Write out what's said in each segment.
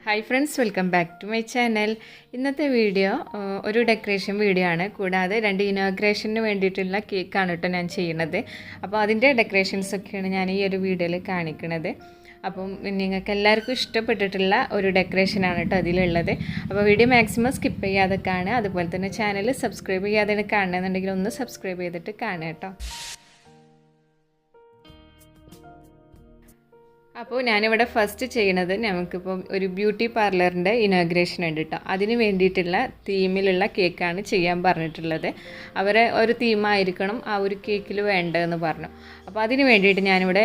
Hi friends, welcome back to my channel. ഇന്നത്തെ video ഒരു decoration video ആണ്. കൂടാതെ 2 ഇനോഗ്രേഷന് വേണ്ടിയിട്ടുള്ള കേക്കാണ് കേട്ടോ ഞാൻ ചെയ്യുന്നത്. അപ്പോൾ അതിൻ്റെ ഡെക്കറേഷൻസൊക്കെയാണ് ഞാൻ ഈ ഒരു വീഡിയോയിൽ കാണിക്കുന്നത്. അപ്പം നിങ്ങൾക്ക് എല്ലാവർക്കും ഇഷ്ടപ്പെട്ടിട്ടുള്ള ഒരു ഡെക്കറേഷനാണ് കേട്ടോ അതിലുള്ളത്. അപ്പോൾ വീഡിയോ മാക്സിമം സ്കിപ്പ് ചെയ്യാതെ കാണുക. അതുപോലെ തന്നെ ചാനൽ സബ്സ്ക്രൈബ് ചെയ്യാതെ കാണുകയെന്നുണ്ടെങ്കിൽ ഒന്ന് സബ്സ്ക്രൈബ് ചെയ്തിട്ട് കാണുക കേട്ടോ. അപ്പോൾ ഞാനിവിടെ ഫസ്റ്റ് ചെയ്യുന്നത് നമുക്കിപ്പം ഒരു ബ്യൂട്ടി പാർലറിൻ്റെ ഇനോഗ്രേഷൻ ഉണ്ട് കേട്ടോ. അതിന് വേണ്ടിയിട്ടുള്ള തീമിലുള്ള കേക്കാണ് ചെയ്യാൻ പറഞ്ഞിട്ടുള്ളത്. അവരെ ഒരു തീമായിരിക്കണം ആ ഒരു കേക്കിൽ വേണ്ടതെന്ന് പറഞ്ഞു. അപ്പോൾ അതിന് വേണ്ടിയിട്ട് ഞാനിവിടെ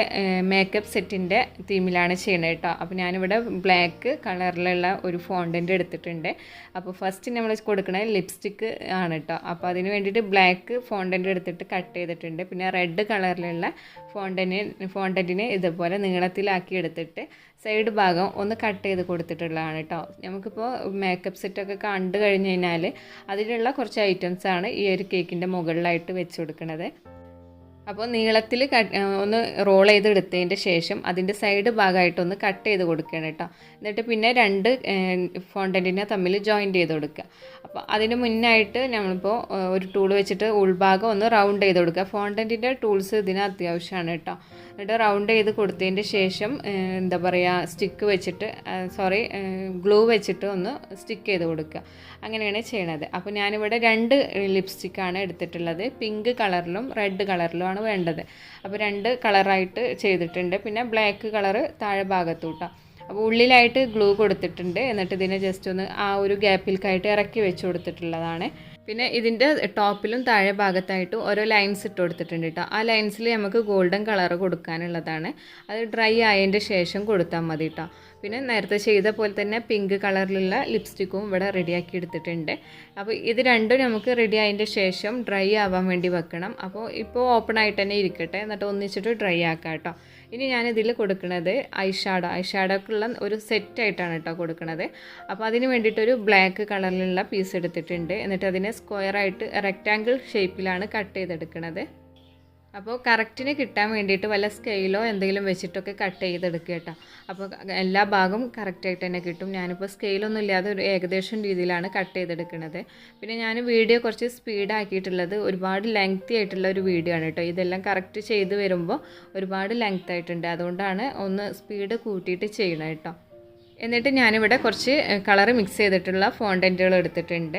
മേക്കപ്പ് സെറ്റിൻ്റെ തീമിലാണ് ചെയ്യുന്നത് കേട്ടോ. അപ്പോൾ ഞാനിവിടെ ബ്ലാക്ക് കളറിലുള്ള ഒരു ഫോണ്ടൻ്റ് എടുത്തിട്ടുണ്ട്. അപ്പോൾ ഫസ്റ്റ് നമ്മൾ കൊടുക്കുന്നത് ലിപ്സ്റ്റിക്ക് ആണ് കേട്ടോ. അപ്പോൾ അതിന് വേണ്ടിയിട്ട് ബ്ലാക്ക് ഫോണ്ടൻ്റ് എടുത്തിട്ട് കട്ട് ചെയ്തിട്ടുണ്ട്. പിന്നെ റെഡ് കളറിലുള്ള ഫോണ്ടൻറ്റിനെ ഇതുപോലെ നീളത്തിലാക്കി എടുത്തിട്ട് സൈഡ് ഭാഗം ഒന്ന് കട്ട് ചെയ്ത് കൊടുത്തിട്ടുള്ളതാണ് കേട്ടോ. നമുക്കിപ്പോൾ മേക്കപ്പ് സെറ്റൊക്കെ കണ്ടു കഴിഞ്ഞ് കഴിഞ്ഞാൽ അതിലുള്ള കുറച്ച് ഐറ്റംസാണ് ഈ ഒരു കേക്കിൻ്റെ മുകളിലായിട്ട് വെച്ച് കൊടുക്കുന്നത്. അപ്പോൾ നീളത്തിൽ ഒന്ന് റോൾ ചെയ്ത് എടുത്തതിൻ്റെ ശേഷം അതിൻ്റെ സൈഡ് ഭാഗമായിട്ടൊന്ന് കട്ട് ചെയ്ത് കൊടുക്കണം കേട്ടോ. എന്നിട്ട് പിന്നെ 2 ഫോണ്ടൻറ്റിനെ തമ്മിൽ ജോയിൻറ്റ് ചെയ്ത് കൊടുക്കുക. അപ്പോൾ അതിന് മുന്നായിട്ട് നമ്മളിപ്പോൾ ഒരു ടൂൾ വെച്ചിട്ട് ഉൾഭാഗം ഒന്ന് റൗണ്ട് ചെയ്ത് കൊടുക്കുക. ഫോണ്ടൻറ്റിൻ്റെ ടൂൾസ് ഇതിന് അത്യാവശ്യമാണ് കേട്ടോ. എന്നിട്ട് റൗണ്ട് ചെയ്ത് കൊടുത്തതിൻ്റെ ശേഷം എന്താ പറയുക, സ്റ്റിക്ക് വെച്ചിട്ട് ഗ്ലൂ വെച്ചിട്ട് ഒന്ന് സ്റ്റിക്ക് ചെയ്ത് കൊടുക്കുക. അങ്ങനെയാണ് ചെയ്യണത്. അപ്പോൾ ഞാനിവിടെ 2 ലിപ്സ്റ്റിക്കാണ് എടുത്തിട്ടുള്ളത്. പിങ്ക് കളറിലും റെഡ് കളിലുമാണ് വേണ്ടത്. അപ്പോൾ 2 കളറായിട്ട് ചെയ്തിട്ടുണ്ട്. പിന്നെ ബ്ലാക്ക് കളറ് താഴെ ഭാഗത്തൂട്ടോ. അപ്പോൾ ഉള്ളിലായിട്ട് ഗ്ലൂ കൊടുത്തിട്ടുണ്ട്. എന്നിട്ട് ഇതിനെ ജസ്റ്റ് ഒന്ന് ആ ഒരു ഗ്യാപ്പിൽക്കായിട്ട് ഇറക്കി വെച്ച് കൊടുത്തിട്ടുള്ളതാണ്. പിന്നെ ഇതിൻ്റെ ടോപ്പിലും താഴെ ഭാഗത്തായിട്ട് ഓരോ ലൈൻസ് ഇട്ട് കൊടുത്തിട്ടുണ്ട് കേട്ടോ. ആ ലൈൻസിൽ നമുക്ക് ഗോൾഡൻ കളർ കൊടുക്കാനുള്ളതാണ്. അത് ഡ്രൈ ആയതിൻ്റെ ശേഷം കൊടുത്താൽ മതി കേട്ടോ. പിന്നെ നേരത്തെ ചെയ്ത പോലെ തന്നെ പിങ്ക് കളറിലുള്ള ലിപ്സ്റ്റിക്കും ഇവിടെ റെഡിയാക്കി എടുത്തിട്ടുണ്ട്. അപ്പോൾ ഇത് രണ്ടും നമുക്ക് റെഡി ആയതിൻ്റെ ശേഷം ഡ്രൈ ആവാൻ വേണ്ടി വെക്കണം. അപ്പോൾ ഇപ്പോൾ ഓപ്പൺ ആയിട്ട് തന്നെ ഇരിക്കട്ടെ, എന്നിട്ട് ഒന്നിച്ചിട്ട് ഡ്രൈ ആക്കാം കേട്ടോ. ഇനി ഞാനിതിൽ കൊടുക്കുന്നത് ഐഷാഡോക്കുള്ള ഒരു സെറ്റായിട്ടാണ് കേട്ടോ കൊടുക്കുന്നത്. അപ്പോൾ അതിന് വേണ്ടിയിട്ടൊരു ബ്ലാക്ക് കളറിലുള്ള പീസ് എടുത്തിട്ടുണ്ട്. എന്നിട്ട് അതിനെ സ്ക്വയറായിട്ട് റെക്റ്റാങ്കിൾ ഷേപ്പിലാണ് കട്ട് ചെയ്തെടുക്കുന്നത്. അപ്പോൾ കറക്റ്റിന് കിട്ടാൻ വേണ്ടിയിട്ട് വല്ല സ്കെയിലോ എന്തെങ്കിലും വെച്ചിട്ടൊക്കെ കട്ട് ചെയ്തെടുക്കുക കേട്ടോ. അപ്പോൾ എല്ലാ ഭാഗവും കറക്റ്റായിട്ട് തന്നെ കിട്ടും. ഞാനിപ്പോൾ സ്കെയിലൊന്നും ഇല്ലാതെ ഒരു ഏകദേശം രീതിയിലാണ് കട്ട് ചെയ്തെടുക്കുന്നത്. പിന്നെ ഞാൻ വീഡിയോ കുറച്ച് സ്പീഡാക്കിയിട്ടുള്ളത് ഒരുപാട് ലെങ്തി ആയിട്ടുള്ള ഒരു വീഡിയോ ആണ് കേട്ടോ. ഇതെല്ലാം കറക്റ്റ് ചെയ്ത് വരുമ്പോൾ ഒരുപാട് ലെങ്ത് ആയിട്ടുണ്ട്. അതുകൊണ്ടാണ് ഒന്ന് സ്പീഡ് കൂട്ടിയിട്ട് ചെയ്യണം കേട്ടോ. എന്നിട്ട് ഞാനിവിടെ കുറച്ച് കളർ മിക്സ് ചെയ്തിട്ടുള്ള ഫോണ്ടൻറ്റുകൾ എടുത്തിട്ടുണ്ട്.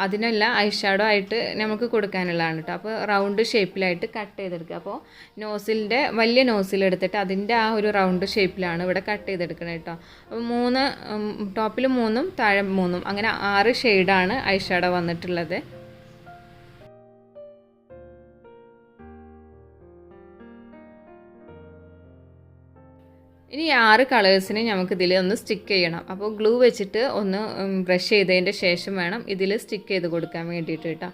അതിനെല്ലാം ഐഷാഡോ ആയിട്ട് നമുക്ക് കൊടുക്കാനുള്ളതാണ് കേട്ടോ. അപ്പോൾ റൗണ്ട് ഷേപ്പിലായിട്ട് കട്ട് ചെയ്തെടുക്കുക. അപ്പോൾ നോസിലിൻ്റെ വലിയ നോസിലെടുത്തിട്ട് അതിൻ്റെ ആ ഒരു റൗണ്ട് ഷേപ്പിലാണ് ഇവിടെ കട്ട് ചെയ്തെടുക്കുന്നത് കേട്ടോ. അപ്പോൾ 3 ടോപ്പിൽ 3 താഴെ 3 അങ്ങനെ 6 ഷെയ്ഡാണ് ഐഷാഡോ വന്നിട്ടുള്ളത്. ഇനി 6 കളേഴ്സിന് നമുക്കിതിൽ ഒന്ന് സ്റ്റിക്ക് ചെയ്യണം. അപ്പോൾ ഗ്ലൂ വെച്ചിട്ട് ഒന്ന് ബ്രഷ് ചെയ്തതിൻ്റെ ശേഷം വേണം ഇതിൽ സ്റ്റിക്ക് ചെയ്ത് കൊടുക്കാൻ വേണ്ടിയിട്ട് കേട്ടോ.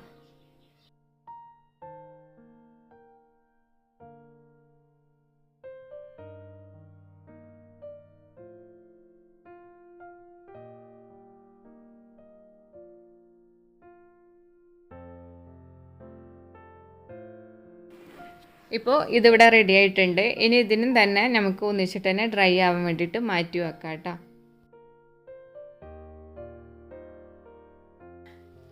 ഇപ്പോൾ ഇതിവിടെ റെഡി ആയിട്ടുണ്ട്. ഇനി ഇതിനും തന്നെ നമുക്ക് ഒന്നിച്ചിട്ട് തന്നെ ഡ്രൈ ആവാൻ വേണ്ടിയിട്ട് മാറ്റി വെക്കാം കേട്ടോ.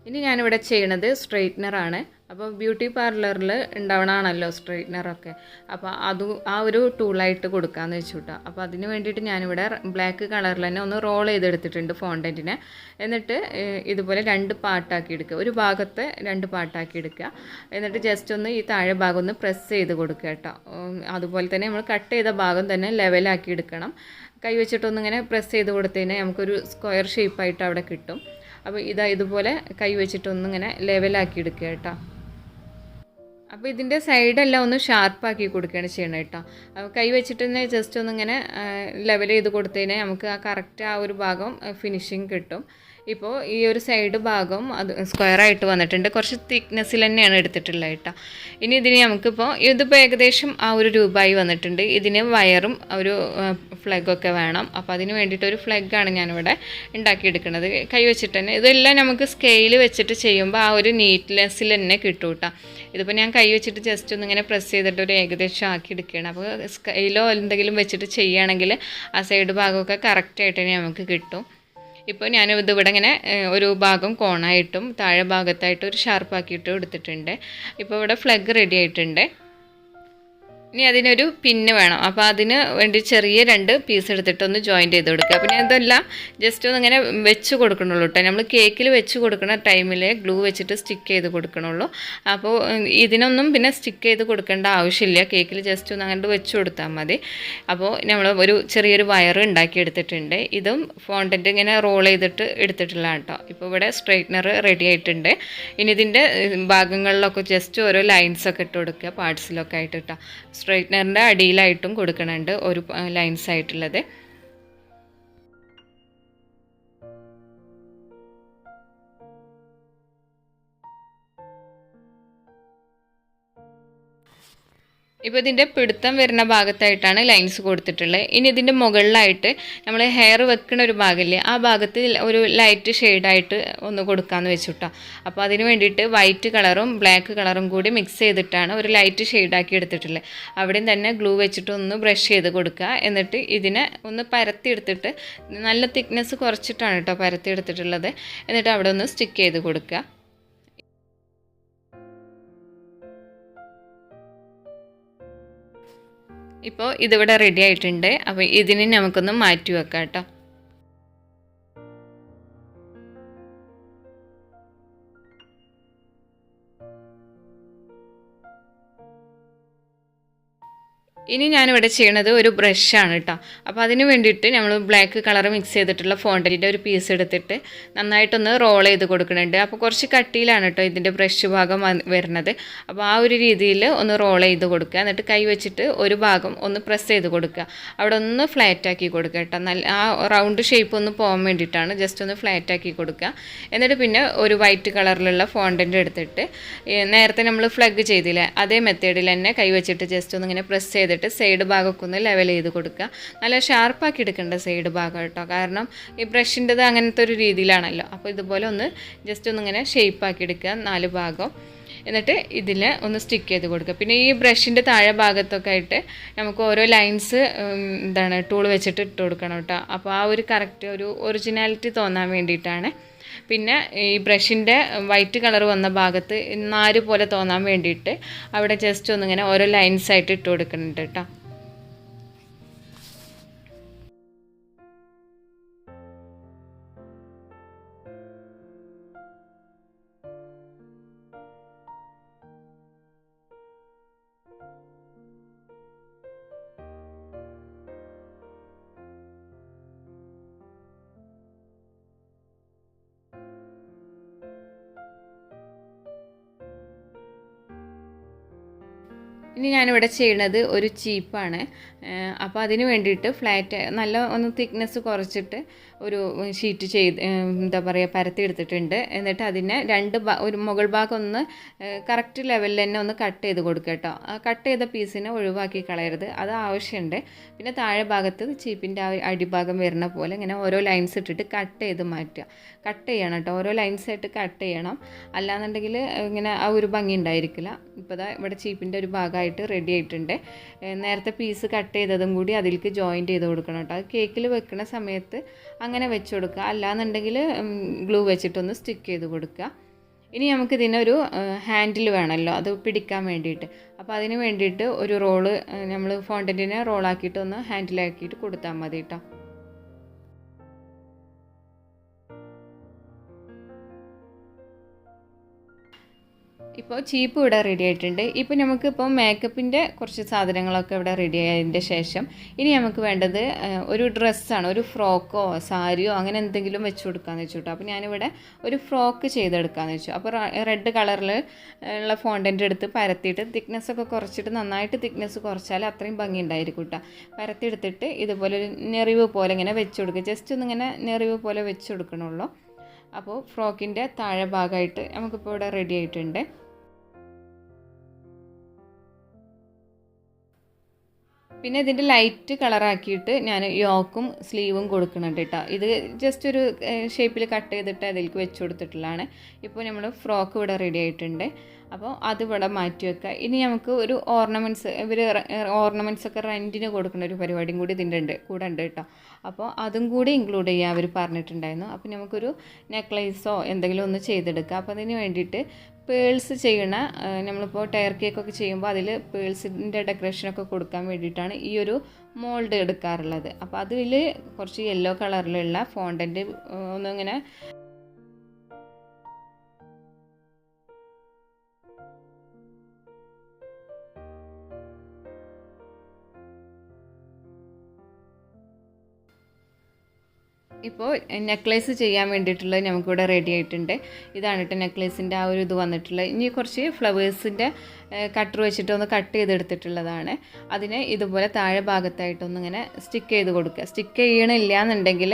ഇനി ഞാനിവിടെ ചെയ്യണത് സ്ട്രെയിറ്റ്നറാണ്. അപ്പോൾ ബ്യൂട്ടി പാർലറിൽ ഉണ്ടാവണമാണല്ലോ സ്ട്രെയിറ്റ്നറൊക്കെ. അപ്പോൾ ആ ഒരു ടൂളായിട്ട് കൊടുക്കാമെന്ന് വെച്ചു കേട്ടോ. അപ്പോൾ അതിന് വേണ്ടിയിട്ട് ഞാനിവിടെ ബ്ലാക്ക് കളറിൽ തന്നെ ഒന്ന് റോൾ ചെയ്തെടുത്തിട്ടുണ്ട് ഫോണ്ടൻറ്റിനെ. എന്നിട്ട് ഇതുപോലെ 2 പാർട്ടാക്കി എടുക്കുക. ഒരു ഭാഗത്തെ 2 പാർട്ടാക്കി എടുക്കുക. എന്നിട്ട് ജസ്റ്റ് ഒന്ന് ഈ താഴെ ഭാഗം ഒന്ന് പ്രസ് ചെയ്ത് കൊടുക്കുക കേട്ടോ. അതുപോലെ തന്നെ നമ്മൾ കട്ട് ചെയ്ത ഭാഗം തന്നെ ലെവലാക്കി എടുക്കണം. കൈ വെച്ചിട്ടൊന്നിങ്ങനെ പ്രസ് ചെയ്ത് കൊടുത്തതിന് നമുക്കൊരു സ്ക്വയർ ഷേപ്പായിട്ട് അവിടെ കിട്ടും. അപ്പോൾ ഇതുപോലെ കൈ വെച്ചിട്ടൊന്നിങ്ങനെ ലെവലാക്കി എടുക്കുക കേട്ടോ. അപ്പോൾ ഇതിൻ്റെ സൈഡെല്ലാം ഒന്ന് ഷാർപ്പാക്കി കൊടുക്കുകയാണ് ചെയ്യണം കേട്ടോ. കൈ വെച്ചിട്ട് തന്നെ ജസ്റ്റ് ഒന്നിങ്ങനെ ലെവൽ ചെയ്ത് കൊടുത്തതിന് നമുക്ക് ആ കറക്റ്റ് ആ ഒരു ഭാഗം ഫിനിഷിങ് കിട്ടും. ഇപ്പോൾ ഈ ഒരു സൈഡ് ഭാഗം അത് സ്ക്വയറായിട്ട് വന്നിട്ടുണ്ട്. കുറച്ച് തിക്നെസ്സിൽ തന്നെയാണ് എടുത്തിട്ടുള്ളത് കേട്ടോ. ഇനി ഇതിന് നമുക്കിപ്പോൾ ഇതിപ്പോൾ ഏകദേശം ആ ഒരു രൂപമായി വന്നിട്ടുണ്ട്. ഇതിന് വയറും ഒരു ഫ്ലഗൊക്കെ വേണം. അപ്പോൾ അതിന് വേണ്ടിയിട്ട് ഒരു ഫ്ലഗാണ് ഞാനിവിടെ ഉണ്ടാക്കിയെടുക്കുന്നത് കൈ വെച്ചിട്ട് തന്നെ. ഇതെല്ലാം നമുക്ക് സ്കെയിൽ വെച്ചിട്ട് ചെയ്യുമ്പോൾ ആ ഒരു നീറ്റ്നെസ്സിൽ തന്നെ കിട്ടും കേട്ടോ. ഇതിപ്പോൾ ഞാൻ കൈ വെച്ചിട്ട് ജസ്റ്റ് ഒന്നിങ്ങനെ പ്രസ് ചെയ്തിട്ട് ഒരു ഏകദേശം ആക്കി എടുക്കുകയാണ്. അപ്പോൾ സ്കെയിലോ എന്തെങ്കിലും വെച്ചിട്ട് ചെയ്യുകയാണെങ്കിൽ ആ സൈഡ് ഭാഗമൊക്കെ കറക്റ്റായിട്ട് തന്നെ നമുക്ക് കിട്ടും. ഇപ്പോൾ ഞാൻ ഇതിവിടെ ഇങ്ങനെ ഒരു ഭാഗം കോണായിട്ടും താഴെ ഭാഗത്തായിട്ട് ഒരു ഷാർപ്പാക്കിയിട്ടും എടുത്തിട്ടുണ്ട്. ഇപ്പോൾ ഇവിടെ ഫ്ലഗ് റെഡി ആയിട്ടുണ്ട്. ഇനി അതിനൊരു പിന്ന് വേണം. അപ്പോൾ അതിന് വേണ്ടി ചെറിയ 2 പീസ് എടുത്തിട്ട് ഒന്ന് ജോയിൻറ്റ് ചെയ്ത് കൊടുക്കുക. അപ്പോൾ ഞാൻ ഇതെല്ലാം ജസ്റ്റ് ഒന്ന് ഇങ്ങനെ വെച്ച് കൊടുക്കണുള്ളൂ കേട്ടോ. നമ്മൾ കേക്കിൽ വെച്ച് കൊടുക്കുന്ന ടൈമിൽ ഗ്ലൂ വെച്ചിട്ട് സ്റ്റിക്ക് ചെയ്ത് കൊടുക്കണുള്ളൂ. അപ്പോൾ ഇതിനൊന്നും പിന്നെ സ്റ്റിക്ക് ചെയ്ത് കൊടുക്കേണ്ട ആവശ്യമില്ല. കേക്കിൽ ജസ്റ്റ് ഒന്ന് അങ്ങോട്ട് വെച്ച് കൊടുത്താൽ മതി. അപ്പോൾ നമ്മൾ ഒരു ചെറിയൊരു വയർ ഉണ്ടാക്കി എടുത്തിട്ടുണ്ട്. ഇതും ഫോണ്ടൻറ്റ് ഇങ്ങനെ റോൾ ചെയ്തിട്ട് എടുത്തിട്ടുള്ള കേട്ടോ. ഇപ്പോൾ ഇവിടെ സ്ട്രെയിറ്റ്നർ റെഡി ആയിട്ടുണ്ട്. ഇനി ഇതിൻ്റെ ഭാഗങ്ങളിലൊക്കെ ജസ്റ്റ് ഓരോ ലൈൻസൊക്കെ ഇട്ട് കൊടുക്കുക, പാർട്സിലൊക്കെ ആയിട്ട് കേട്ടോ. സ്ട്രെയിറ്റ്നറിൻ്റെ അടിയിലായിട്ടും കൊടുക്കുന്നുണ്ട് ഒരു ലൈൻസ് ആയിട്ടുള്ളത്. ഇപ്പോൾ ഇതിൻ്റെ പിടുത്തം വരുന്ന ഭാഗത്തായിട്ടാണ് ലൈൻസ് കൊടുത്തിട്ടുള്ളത്. ഇനി ഇതിൻ്റെ മുകളിലായിട്ട് നമ്മൾ ഹെയർ വെക്കുന്ന ഒരു ഭാഗമില്ലേ, ആ ഭാഗത്ത് ഒരു ലൈറ്റ് ഷെയ്ഡായിട്ട് ഒന്ന് കൊടുക്കാമെന്ന് വെച്ചുട്ടോ. അപ്പോൾ അതിന് വേണ്ടിയിട്ട് വൈറ്റ് കളറും ബ്ലാക്ക് കളറും കൂടി മിക്സ് ചെയ്തിട്ടാണ് ഒരു ലൈറ്റ് ഷെയ്ഡാക്കി എടുത്തിട്ടുള്ളത്. അവിടെയും തന്നെ ഗ്ലൂ വെച്ചിട്ട് ഒന്ന് ബ്രഷ് ചെയ്ത് കൊടുക്കുക. എന്നിട്ട് ഇതിനെ ഒന്ന് പരത്തി എടുത്തിട്ട്, നല്ല തിക്നെസ് കുറച്ചിട്ടാണ് കേട്ടോ പരത്തി എടുത്തിട്ടുള്ളത്. എന്നിട്ട് അവിടെ ഒന്ന് സ്റ്റിക്ക് ചെയ്ത് കൊടുക്കുക. ഇപ്പോൾ ഇതിവിടെ റെഡി ആയിട്ടുണ്ട്. അപ്പോൾ ഇതിനെ നമുക്കൊന്ന് മാറ്റി വെക്കാം കേട്ടോ. ഇനി ഞാനിവിടെ ചെയ്യണത് ഒരു ബ്രഷാണ് കേട്ടോ. അപ്പോൾ അതിന് വേണ്ടിയിട്ട് നമ്മൾ ബ്ലാക്ക് കളർ മിക്സ് ചെയ്തിട്ടുള്ള ഫോണ്ടൻറ്റിൻ്റെ ഒരു പീസ് എടുത്തിട്ട് നന്നായിട്ടൊന്ന് റോൾ ചെയ്ത് കൊടുക്കുന്നുണ്ട്. അപ്പോൾ കുറച്ച് കട്ടിയിലാണ് കേട്ടോ ഇതിൻ്റെ ബ്രഷ് ഭാഗം വരുന്നത്. അപ്പോൾ ആ ഒരു രീതിയിൽ ഒന്ന് റോൾ ചെയ്ത് കൊടുക്കുക. എന്നിട്ട് കൈ വെച്ചിട്ട് ഒരു ഭാഗം ഒന്ന് പ്രസ് ചെയ്ത് കൊടുക്കുക. അവിടെ ഒന്ന് ഫ്ലാറ്റാക്കി കൊടുക്കുക കേട്ടോ. നല്ല ആ റൗണ്ട് ഷേപ്പ് ഒന്ന് പോകാൻ വേണ്ടിയിട്ടാണ് ജസ്റ്റ് ഒന്ന് ഫ്ലാറ്റാക്കി കൊടുക്കുക. എന്നിട്ട് പിന്നെ ഒരു വൈറ്റ് കളറിലുള്ള ഫോണ്ടൻറ്റ് എടുത്തിട്ട് നേരത്തെ നമ്മൾ ഫ്ലഗ് ചെയ്തില്ലേ, അതേ മെത്തേഡിൽ തന്നെ കൈ വെച്ചിട്ട് ജസ്റ്റ് ഒന്ന് ഇങ്ങനെ പ്രസ് ചെയ്തിട്ട് സൈഡ് ഭാഗമൊക്കെ ഒന്ന് ലെവൽ ചെയ്ത് കൊടുക്കുക. നല്ല ഷാർപ്പാക്കി എടുക്കേണ്ട സൈഡ് ഭാഗം കേട്ടോ. കാരണം ഈ ബ്രഷിൻ്റെത് അങ്ങനത്തെ ഒരു രീതിയിലാണല്ലോ. അപ്പോൾ ഇതുപോലെ ഒന്ന് ജസ്റ്റ് ഒന്നിങ്ങനെ ഷേപ്പാക്കി എടുക്കുക 4 ഭാഗം. എന്നിട്ട് ഇതിൽ ഒന്ന് സ്റ്റിക്ക് ചെയ്ത് കൊടുക്കുക. പിന്നെ ഈ ബ്രഷിൻ്റെ താഴെ ഭാഗത്തൊക്കെ ആയിട്ട് നമുക്ക് ഓരോ ലൈൻസ് ടൂൾ വെച്ചിട്ട് ഇട്ട് കൊടുക്കണം കേട്ടോ. അപ്പോൾ ആ ഒരു കറക്റ്റ് ഒരു ഒറിജിനാലിറ്റി തോന്നാൻ വേണ്ടിയിട്ടാണ്. പിന്നെ ഈ ബ്രഷിൻ്റെ വൈറ്റ് കളർ വന്ന ഭാഗത്ത് നാര് പോലെ തോന്നാൻ വേണ്ടിയിട്ട് അവിടെ ജസ്റ്റ് ഒന്നിങ്ങനെ ഓരോ ലൈൻസായിട്ട് ഇട്ട് കൊടുക്കുന്നുണ്ട് കേട്ടോ. ഇനി ഞാനിവിടെ ചെയ്യണത് ഒരു ചീപ്പാണ്. അപ്പോൾ അതിന് വേണ്ടിയിട്ട് ഫ്ലാറ്റ് നല്ല ഒന്ന് തിക്നെസ് കുറച്ചിട്ട് ഒരു ഷീറ്റ് ചെയ്ത് എന്താ പറയുക പരത്തി എടുത്തിട്ടുണ്ട്. എന്നിട്ട് അതിനെ ഒരു മുകൾ ഭാഗം ഒന്ന് കറക്റ്റ് ലെവലിൽ തന്നെ ഒന്ന് കട്ട് ചെയ്ത് കൊടുക്കുക കേട്ടോ. ആ കട്ട് ചെയ്ത പീസിനെ ഒഴിവാക്കി കളയരുത്, അത് ആവശ്യമുണ്ട്. പിന്നെ താഴെ ഭാഗത്ത് ചീപ്പിൻ്റെ ആ അടിഭാഗം വരുന്ന പോലെ ഇങ്ങനെ ഓരോ ലൈൻസ് ഇട്ടിട്ട് കട്ട് ചെയ്ത് മാറ്റുക. കട്ട് ചെയ്യണം കേട്ടോ, ഓരോ ലൈൻസായിട്ട് കട്ട് ചെയ്യണം. അല്ലാന്നുണ്ടെങ്കിൽ ഇങ്ങനെ ആ ഒരു ഭംഗി ഉണ്ടായിരിക്കില്ല. ഇപ്പോൾ ദാ ഇവിടെ ചീപ്പിൻ്റെ ഒരു ഭാഗമായിട്ട് റെഡി ആയിട്ടുണ്ട്. നേരത്തെ പീസ് കട്ട് ചെയ്തതും കൂടി അതിലേക്ക് ജോയിൻറ്റ് ചെയ്ത് കൊടുക്കണം കേട്ടോ. അത് കേക്കിൽ വെക്കുന്ന സമയത്ത് അങ്ങനെ വെച്ച് കൊടുക്കുക. അല്ലാന്നുണ്ടെങ്കിൽ ഗ്ലൂ വെച്ചിട്ടൊന്ന് സ്റ്റിക്ക് ചെയ്ത് കൊടുക്കുക. ഇനി നമുക്കിതിനൊരു ഹാൻഡിൽ വേണമല്ലോ അത് പിടിക്കാൻ വേണ്ടിയിട്ട്. അപ്പോൾ അതിന് വേണ്ടിയിട്ട് ഒരു റോള് നമ്മൾ ഫോണ്ടൻറ്റിനെ റോളാക്കിയിട്ട് ഒന്ന് ഹാൻഡിലാക്കിയിട്ട് കൊടുത്താൽ മതി കേട്ടോ. ഇപ്പോൾ ചീപ്പ് ഇവിടെ റെഡി ആയിട്ടുണ്ട്. ഇപ്പോൾ നമുക്കിപ്പോൾ മേക്കപ്പിൻ്റെ കുറച്ച് സാധനങ്ങളൊക്കെ ഇവിടെ റെഡി ആയതിൻ്റെ ശേഷം ഇനി നമുക്ക് വേണ്ടത് ഒരു ഡ്രസ്സാണ്. ഒരു ഫ്രോക്കോ സാരിയോ അങ്ങനെ എന്തെങ്കിലും വെച്ച് കൊടുക്കാമെന്ന് വെച്ചു കേട്ടോ. അപ്പോൾ ഞാനിവിടെ ഒരു ഫ്രോക്ക് ചെയ്തെടുക്കാമെന്ന് വെച്ചു. അപ്പോൾ റെഡ് കളറിൽ ഉള്ള ഫോണ്ടൻറ്റ് എടുത്ത് പരത്തിയിട്ട് തിക്നെസ്സൊക്കെ കുറച്ചിട്ട്, നന്നായിട്ട് തിക്നെസ് കുറച്ചാൽ അത്രയും ഭംഗി ഉണ്ടായിരിക്കും കേട്ടോ. പരത്തി എടുത്തിട്ട് ഇതുപോലെ ഒരു നെറിവ് പോലെ ഇങ്ങനെ വെച്ച് കൊടുക്കുക. ജസ്റ്റ് ഒന്നിങ്ങനെ നെറിവ് പോലെ വെച്ച് കൊടുക്കണുള്ളൂ. അപ്പോൾ ഫ്രോക്കിൻ്റെ താഴെ ഭാഗമായിട്ട് നമുക്കിപ്പോൾ ഇവിടെ റെഡി ആയിട്ടുണ്ട്. പിന്നെ ഇതിൻ്റെ ലൈറ്റ് കളറാക്കിയിട്ട് ഞാൻ യോക്കും സ്ലീവും കൊടുക്കുന്നുണ്ട് കേട്ടോ. ഇത് ജസ്റ്റ് ഒരു ഷേപ്പിൽ കട്ട് ചെയ്തിട്ട് അതിലേക്ക് വെച്ച് കൊടുത്തിട്ടുള്ളതാണ്. ഇപ്പോൾ നമ്മൾ ഫ്രോക്ക് ഇവിടെ റെഡി ആയിട്ടുണ്ട്. അപ്പോൾ അത് ഇവിടെ മാറ്റി വെക്കുക. ഇനി നമുക്ക് ഒരു ഓർണമെൻറ്റ്സ് ഒക്കെ റെൻറ്റിന് കൊടുക്കുന്ന ഒരു പരിപാടിയും കൂടി ഇതിൻ്റെ കൂടെ ഉണ്ട് കേട്ടോ. അപ്പോൾ അതും കൂടി ഇൻക്ലൂഡ് ചെയ്യാൻ അവർ പറഞ്ഞിട്ടുണ്ടായിരുന്നു. അപ്പോൾ നമുക്കൊരു നെക്ലേസോ എന്തെങ്കിലും ഒന്ന് ചെയ്തെടുക്കുക. അപ്പോൾ അതിന് വേണ്ടിയിട്ട് പേൾസ് ചെയ്യണ നമ്മളിപ്പോൾ ടയർ കേക്കൊക്കെ ചെയ്യുമ്പോൾ അതിൽ പേൾസിൻ്റെ ഡെക്കറേഷനൊക്കെ കൊടുക്കാൻ വേണ്ടിയിട്ടാണ് ഈ ഒരു മോൾഡ് എടുക്കാറുള്ളത്. അപ്പോൾ അതിൽ കുറച്ച് യെല്ലോ കളറിലുള്ള ഫോണ്ടൻറ്റ് ഒന്നിങ്ങനെ ഇപ്പോൾ നെക്ലേസ് ചെയ്യാൻ വേണ്ടിയിട്ടുള്ളത് നമുക്കിവിടെ റെഡി ആയിട്ടുണ്ട്. ഇതാണ് കേട്ടോ നെക്ലേസിൻ്റെ ആ ഒരു ഇത് വന്നിട്ടുള്ളത്. ഇനി കുറച്ച് ഫ്ലവേഴ്സിൻ്റെ കട്ടർ വെച്ചിട്ട് ഒന്ന് കട്ട് ചെയ്തെടുത്തിട്ടുള്ളതാണ്. അതിനെ ഇതുപോലെ താഴെ ഭാഗത്തായിട്ടൊന്നിങ്ങനെ സ്റ്റിക്ക് ചെയ്ത് കൊടുക്കുക. സ്റ്റിക്ക് ചെയ്യണില്ല എന്നുണ്ടെങ്കിൽ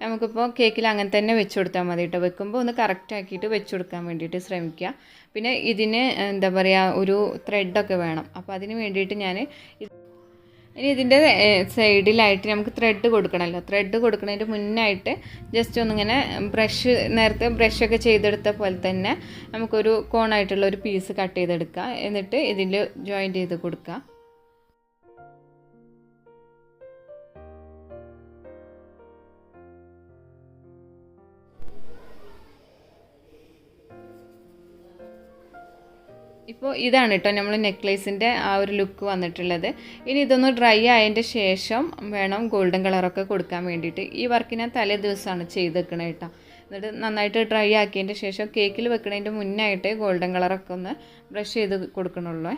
നമുക്കിപ്പോൾ കേക്കിൽ അങ്ങനെ തന്നെ വെച്ച് കൊടുത്താൽ മതി കേട്ടോ. വെക്കുമ്പോൾ ഒന്ന് കറക്റ്റ് ആക്കിയിട്ട് വെച്ച് കൊടുക്കാൻ വേണ്ടിയിട്ട് ശ്രമിക്കുക. പിന്നെ ഇതിന് എന്താ പറയുക, ഒരു ത്രെഡൊക്കെ വേണം. അപ്പോൾ അതിന് വേണ്ടിയിട്ട് ഞാൻ ഇനി ഇതിൻ്റെ സൈഡിലായിട്ട് നമുക്ക് ത്രെഡ് കൊടുക്കണമല്ലോ. ത്രെഡ് കൊടുക്കുന്നതിൻ്റെ മുന്നായിട്ട് ജസ്റ്റ് ഒന്നിങ്ങനെ നേരത്തെ ബ്രഷൊക്കെ ചെയ്തെടുത്ത പോലെ തന്നെ നമുക്കൊരു കോണായിട്ടുള്ള ഒരു പീസ് കട്ട് ചെയ്തെടുക്കുക. എന്നിട്ട് ഇതിൽ ജോയിൻറ്റ് ചെയ്ത് കൊടുക്കുക. ഇപ്പോൾ ഇതാണ് കേട്ടോ നമ്മൾ നെക്ലേസിൻ്റെ ആ ഒരു ലുക്ക് വന്നിട്ടുള്ളത്. ഇനി ഇതൊന്ന് ഡ്രൈ ആയതിൻ്റെ ശേഷം വേണം ഗോൾഡൻ കളറൊക്കെ കൊടുക്കാൻ വേണ്ടിയിട്ട്. ഈ വർക്ക് ഞാൻ തലേ ദിവസമാണ് ചെയ്തേക്കണത് കേട്ടോ. എന്നിട്ട് നന്നായിട്ട് ഡ്രൈ ആക്കിയതിൻ്റെ ശേഷം കേക്കിൽ വെക്കുന്നതിൻ്റെ മുന്നായിട്ട് ഗോൾഡൻ കളറൊക്കെ ഒന്ന് ബ്രഷ് ചെയ്ത് കൊടുക്കണുള്ളൂ.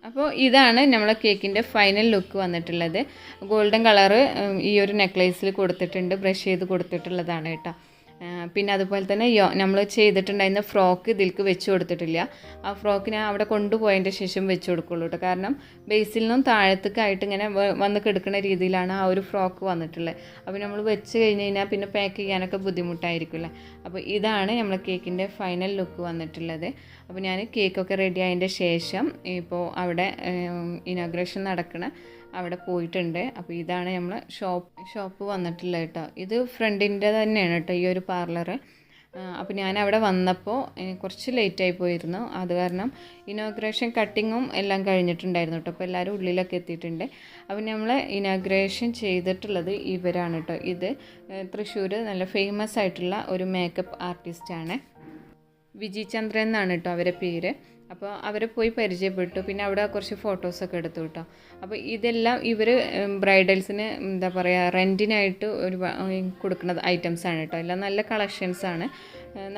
അപ്പോൾ ഇതാണ് നമ്മളെ കേക്കിൻ്റെ ഫൈനൽ ലുക്ക് വന്നിട്ടുള്ളത്. ഗോൾഡൻ കളറ് ഈ ഒരു നെക്ലേസിൽ കൊടുത്തിട്ടുണ്ട്, ബ്രഷ് ചെയ്ത് കൊടുത്തിട്ടുള്ളതാണ് കേട്ടോ. പിന്നെ അതുപോലെ തന്നെ നമ്മൾ ചെയ്തിട്ടുണ്ടായിരുന്ന ഫ്രോക്ക് ഇതിലേക്ക് വെച്ച് കൊടുത്തിട്ടില്ല. ആ ഫ്രോക്ക് ഞാൻ അവിടെ കൊണ്ടുപോയതിൻ്റെ ശേഷം വെച്ച് കൊടുക്കുള്ളൂ കേട്ടോ. കാരണം ബേസിൽ നിന്നും താഴത്തേക്കായിട്ട് ഇങ്ങനെ വന്ന് കിടക്കുന്ന രീതിയിലാണ് ആ ഒരു ഫ്രോക്ക് വന്നിട്ടുള്ളത്. അപ്പോൾ നമ്മൾ വെച്ച് കഴിഞ്ഞ് കഴിഞ്ഞാൽ പിന്നെ പാക്ക് ചെയ്യാനൊക്കെ ബുദ്ധിമുട്ടായിരിക്കില്ല. അപ്പോൾ ഇതാണ് നമ്മളെ കേക്കിൻ്റെ ഫൈനൽ ലുക്ക് വന്നിട്ടുള്ളത്. അപ്പോൾ ഞാൻ കേക്കൊക്കെ റെഡി ആയതിൻ്റെ ശേഷം ഇപ്പോൾ അവിടെ ഇനോഗ്രേഷൻ നടക്കണ അവിടെ പോയിട്ടുണ്ട്. അപ്പോൾ ഇതാണ് നമ്മൾ ഷോപ്പ് വന്നിട്ടുള്ളത് കേട്ടോ. ഇത് ഫ്രണ്ടിൻ്റെ തന്നെയാണ് കേട്ടോ ഈ ഒരു പാർലറ്. അപ്പോൾ ഞാൻ അവിടെ വന്നപ്പോൾ കുറച്ച് ലേറ്റായി പോയിരുന്നു. അത് കാരണം ഇനോഗ്രേഷൻ കട്ടിങ്ങും എല്ലാം കഴിഞ്ഞിട്ടുണ്ടായിരുന്നു കേട്ടോ. അപ്പോൾ എല്ലാവരും ഉള്ളിലൊക്കെ എത്തിയിട്ടുണ്ട്. അപ്പോൾ നമ്മൾ ഇനോഗ്രേഷൻ ചെയ്തിട്ടുള്ളത് ഇവരാണ് കേട്ടോ. ഇത് തൃശ്ശൂർ നല്ല ഫേമസ് ആയിട്ടുള്ള ഒരു മേക്കപ്പ് ആർട്ടിസ്റ്റാണ്. വിജി ചന്ദ്രൻ എന്നാണ് കേട്ടോ അവരെ പേര്. അപ്പോൾ അവരെ പോയി പരിചയപ്പെട്ടു. പിന്നെ അവിടെ കുറച്ച് ഫോട്ടോസൊക്കെ എടുത്തു കേട്ടോ. അപ്പോൾ ഇതെല്ലാം ഇവർ ബ്രൈഡൽസിന് എന്താ പറയുക റെൻറ്റിനായിട്ട് ഒരു കൊടുക്കുന്ന ഐറ്റംസാണ് കേട്ടോ. എല്ലാം നല്ല കളക്ഷൻസാണ്,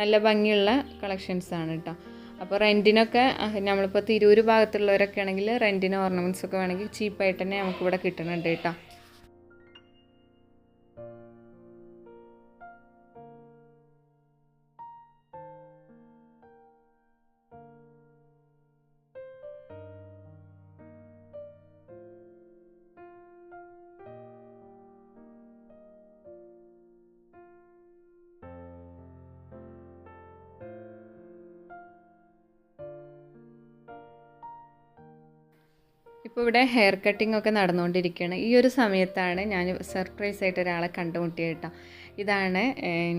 നല്ല ഭംഗിയുള്ള കളക്ഷൻസാണ് കേട്ടോ. അപ്പോൾ റെൻറ്റിനൊക്കെ നമ്മളിപ്പോൾ തിരൂർ ഭാഗത്തുള്ളവരൊക്കെ ആണെങ്കിൽ റെൻറ്റിന് ഓർണമെൻറ്റ്സൊക്കെ വേണമെങ്കിൽ ചീപ്പായിട്ട് തന്നെ നമുക്കിവിടെ കിട്ടുന്നുണ്ട് കേട്ടോ. ഇപ്പോൾ ഇവിടെ ഹെയർ കട്ടിംഗ് ഒക്കെ നടന്നുകൊണ്ടിരിക്കുകയാണ്. ഈ ഒരു സമയത്താണ് ഞാൻ സർപ്രൈസ് ആയിട്ട് ഒരാളെ കണ്ടുമുട്ടിയത് കേട്ടോ. ഇതാണ്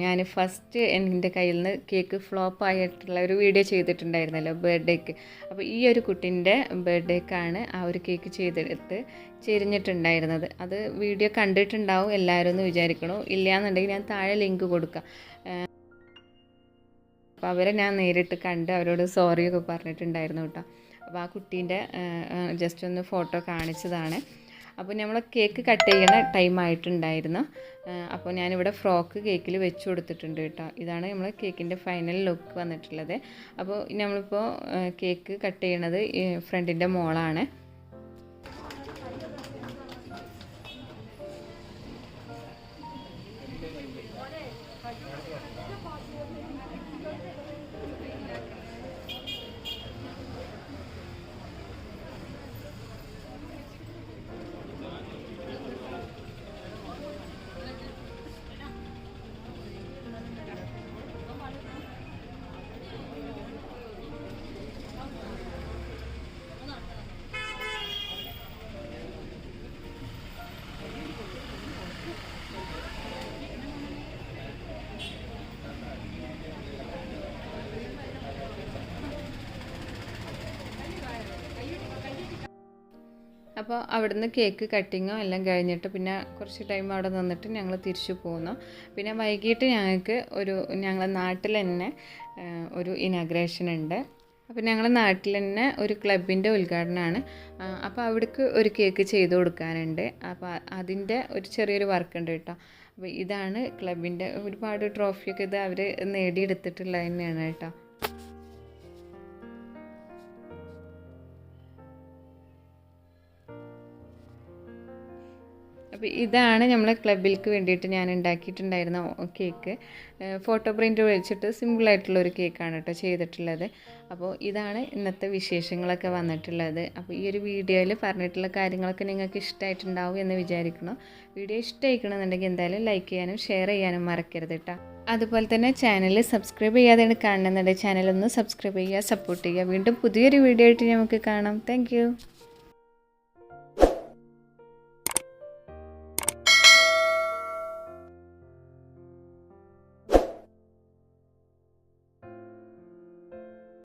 ഞാൻ ഫസ്റ്റ് എൻ്റെ കയ്യിൽ നിന്ന് കേക്ക് ഫ്ലോപ്പ് ആയിട്ടുള്ള ഒരു വീഡിയോ ചെയ്തിട്ടുണ്ടായിരുന്നല്ലോ ബർത്ത്ഡേക്ക്. അപ്പോൾ ഈ ഒരു കുട്ടീൻ്റെ ബർത്ത്ഡേക്കാണ് ആ ഒരു കേക്ക് ചെയ്തെടുത്ത് ചെരിഞ്ഞിട്ടുണ്ടായിരുന്നത്. അത് വീഡിയോ കണ്ടിട്ടുണ്ടാവും എല്ലാവരും എന്ന് വിചാരിക്കണു. ഇല്ലയെന്നുണ്ടെങ്കിൽ ഞാൻ താഴെ ലിങ്ക് കൊടുക്കാം. അപ്പോൾ അവരെ ഞാൻ നേരിട്ട് കണ്ട് അവരോട് സോറിയൊക്കെ പറഞ്ഞിട്ടുണ്ടായിരുന്നു കേട്ടോ. അപ്പോൾ ആ കുട്ടീൻ്റെ ജസ്റ്റ് ഒന്ന് ഫോട്ടോ കാണിച്ചതാണ്. അപ്പോൾ നമ്മൾ കേക്ക് കട്ട് ചെയ്യണ ടൈം ആയിട്ടുണ്ടായിരുന്നു. അപ്പോൾ ഞാനിവിടെ ഫ്രോക്ക് കേക്കിൽ വെച്ച് കൊടുത്തിട്ടുണ്ട് കേട്ടോ. ഇതാണ് നമ്മൾ കേക്കിൻ്റെ ഫൈനൽ ലുക്ക് വന്നിട്ടുള്ളത്. അപ്പോൾ നമ്മളിപ്പോൾ കേക്ക് കട്ട് ചെയ്യണത് ഫ്രണ്ടിൻ്റെ മോളാണ്. അപ്പോൾ അവിടുന്ന് കേക്ക് കട്ടിങ്ങോ എല്ലാം കഴിഞ്ഞിട്ട് പിന്നെ കുറച്ച് ടൈം അവിടെ നിന്നിട്ട് ഞങ്ങൾ തിരിച്ചു പോന്നു. പിന്നെ വൈകിട്ട് ഞങ്ങളെ നാട്ടിൽ തന്നെ ഒരു ഇനാഗ്രേഷൻ ഉണ്ട്. അപ്പോൾ ഞങ്ങളുടെ നാട്ടിൽ തന്നെ ഒരു ക്ലബിൻ്റെ ഉദ്ഘാടനമാണ്. അപ്പോൾ അവിടേക്ക് ഒരു കേക്ക് ചെയ്ത് കൊടുക്കാനുണ്ട്. അപ്പോൾ അതിൻ്റെ ഒരു ചെറിയൊരു വർക്ക് ഉണ്ട് കേട്ടോ. അപ്പോൾ ഇതാണ് ക്ലബിൻ്റെ ഒരുപാട് ട്രോഫിയൊക്കെ ഇത് അവർ നേടിയെടുത്തിട്ടുള്ളത് തന്നെയാണ് കേട്ടോ. അപ്പോൾ ഇതാണ് നമ്മളെ ക്ലബിലേക്ക് വേണ്ടിയിട്ട് ഞാൻ ഉണ്ടാക്കിയിട്ടുണ്ടായിരുന്ന കേക്ക്. ഫോട്ടോ പ്രിൻ്റ് വെച്ചിട്ട് സിമ്പിളായിട്ടുള്ളൊരു കേക്കാണ് കേട്ടോ ചെയ്തിട്ടുള്ളത്. അപ്പോൾ ഇതാണ് ഇന്നത്തെ വിശേഷങ്ങളൊക്കെ വന്നിട്ടുള്ളത്. അപ്പോൾ ഈ ഒരു വീഡിയോയിൽ പറഞ്ഞിട്ടുള്ള കാര്യങ്ങളൊക്കെ നിങ്ങൾക്ക് ഇഷ്ടമായിട്ടുണ്ടാവും എന്ന് വിചാരിക്കണം. വീഡിയോ ഇഷ്ടമായിക്കണമെന്നുണ്ടെങ്കിൽ എന്തായാലും ലൈക്ക് ചെയ്യാനും ഷെയർ ചെയ്യാനും മറക്കരുത് കേട്ടോ. അതുപോലെ തന്നെ ചാനൽ സബ്സ്ക്രൈബ് ചെയ്യാതെയാണ് കാണുന്നുണ്ടെങ്കിൽ ചാനലൊന്ന് സബ്സ്ക്രൈബ് ചെയ്യുക, സപ്പോർട്ട് ചെയ്യുക. വീണ്ടും പുതിയൊരു വീഡിയോ ആയിട്ട് നമുക്ക് കാണാം. താങ്ക്